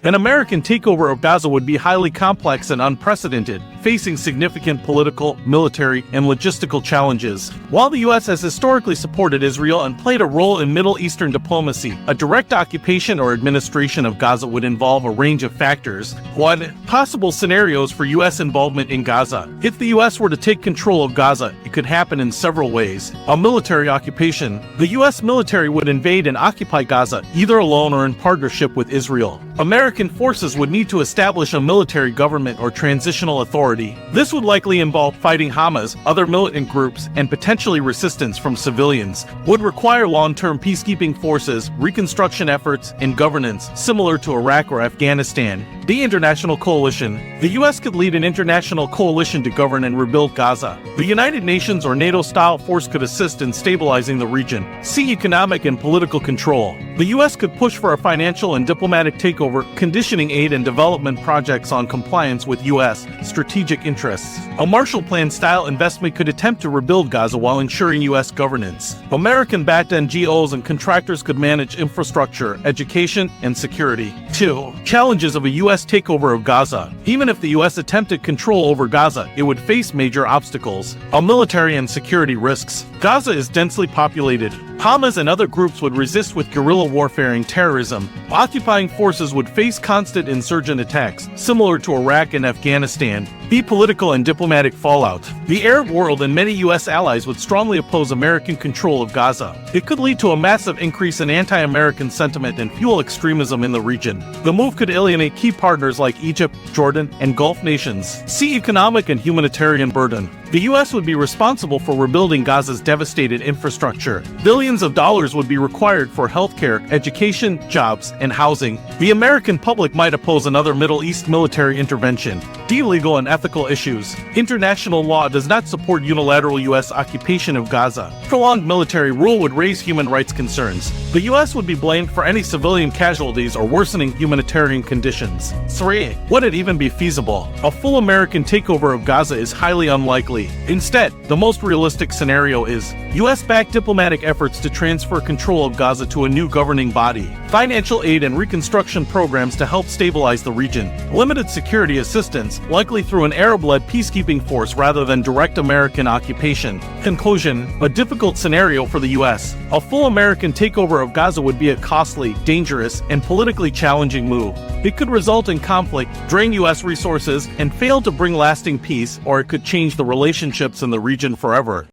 An American takeover of Gaza would be highly complex and unprecedented, facing significant political, military, and logistical challenges. While the U.S. has historically supported Israel and played a role in Middle Eastern diplomacy, a direct occupation or administration of Gaza would involve a range of factors. 1. Possible scenarios for U.S. involvement in Gaza. If the U.S. were to take control of Gaza, it could happen in several ways. A military occupation. The U.S. military would invade and occupy Gaza, either alone or in partnership with Israel. American forces would need to establish a military government or transitional authority. This would likely involve fighting Hamas, other militant groups, and potentially resistance from civilians. Would require long-term peacekeeping forces, reconstruction efforts, and governance, similar to Iraq or Afghanistan. The international coalition. The U.S. could lead an international coalition to govern and rebuild Gaza. The United Nations or NATO-style force could assist in stabilizing the region. See economic and political control. The U.S. could push for a financial and diplomatic takeover, conditioning aid and development projects on compliance with U.S. strategic interests. A Marshall Plan-style investment could attempt to rebuild Gaza while ensuring U.S. governance. American-backed NGOs and contractors could manage infrastructure, education, and security. 2. Challenges of a U.S. takeover of Gaza. Even if the U.S. attempted control over Gaza, it would face major obstacles. Military and security risks. Gaza is densely populated. Hamas and other groups would resist with guerrilla warfare and terrorism. Occupying forces would face constant insurgent attacks, similar to Iraq and Afghanistan. Political and diplomatic fallout. The Arab world and many U.S. allies would strongly oppose American control of Gaza. It could lead to a massive increase in anti-American sentiment and fuel extremism in the region. The move could alienate key partners like Egypt, Jordan, and Gulf nations. See economic and humanitarian burden. The U.S. would be responsible for rebuilding Gaza's devastated infrastructure. Billions of dollars would be required for healthcare, education, jobs, and housing. The American public might oppose another Middle East military intervention. Legal and ethical issues. International law does not support unilateral U.S. occupation of Gaza. Prolonged military rule would raise human rights concerns. The U.S. would be blamed for any civilian casualties or worsening humanitarian conditions. 3. Would it even be feasible? A full American takeover of Gaza is highly unlikely. Instead, the most realistic scenario is U.S.-backed diplomatic efforts to transfer control of Gaza to a new governing body, financial aid and reconstruction programs to help stabilize the region, limited security assistance, likely through an Arab-led peacekeeping force rather than direct American occupation. Conclusion: a difficult scenario for the U.S. A full American takeover of Gaza would be a costly, dangerous, and politically challenging move. It could result in conflict, drain U.S. resources, and fail to bring lasting peace, or it could change the relationships in the region forever.